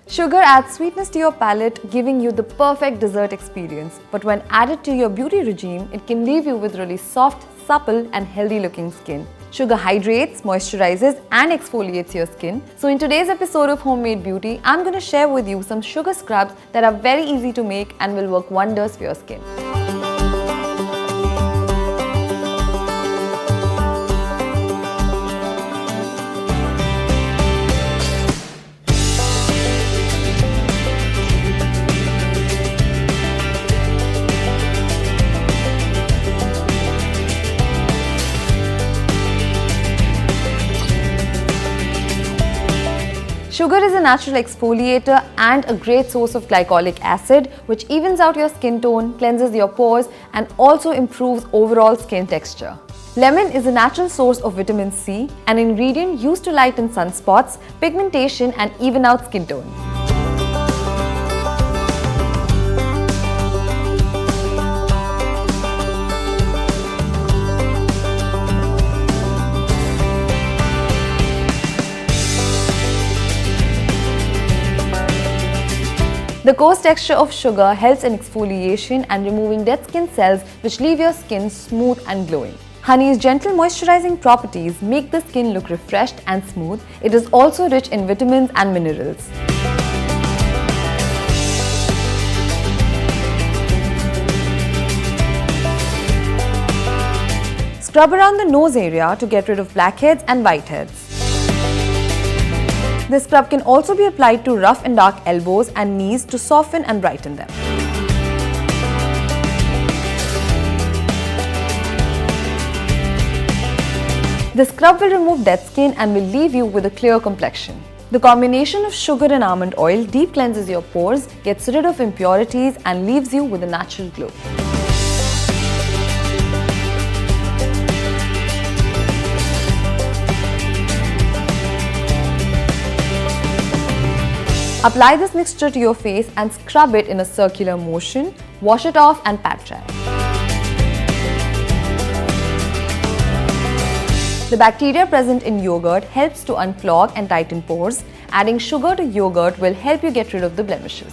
Sugar adds sweetness to your palate, giving you the perfect dessert experience. But when added to your beauty regime, it can leave you with really soft, supple and healthy looking skin. Sugar hydrates, moisturizes and exfoliates your skin. So in today's episode of Homemade Beauty, I'm going to share with you some sugar scrubs that are very easy to make and will work wonders for your skin. Sugar is a natural exfoliator and a great source of glycolic acid, which evens out your skin tone, cleanses your pores, and also improves overall skin texture. Lemon is a natural source of vitamin C, an ingredient used to lighten sunspots, pigmentation, and even out skin tone. The coarse texture of sugar helps in exfoliation and removing dead skin cells which leave your skin smooth and glowing. Honey's gentle moisturizing properties make the skin look refreshed and smooth. It is also rich in vitamins and minerals. Scrub around the nose area to get rid of blackheads and whiteheads. This scrub can also be applied to rough and dark elbows and knees to soften and brighten them. The scrub will remove dead skin and will leave you with a clear complexion. The combination of sugar and almond oil deep cleanses your pores, gets rid of impurities and leaves you with a natural glow. Apply this mixture to your face and scrub it in a circular motion. Wash it off and pat dry. The bacteria present in yogurt helps to unclog and tighten pores. Adding sugar to yogurt will help you get rid of the blemishes.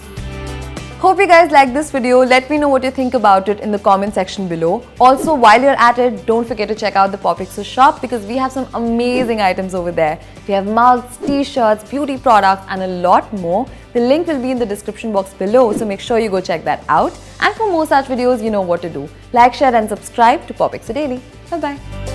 Hope you guys liked this video. Let me know what you think about it in the comment section below. Also, while you're at it, don't forget to check out the POPxo shop because we have some amazing items over there. We have mugs, t-shirts, beauty products and a lot more. The link will be in the description box below, so make sure you go check that out. And for more such videos, you know what to do. Like, share and subscribe to POPxo Daily. Bye-bye.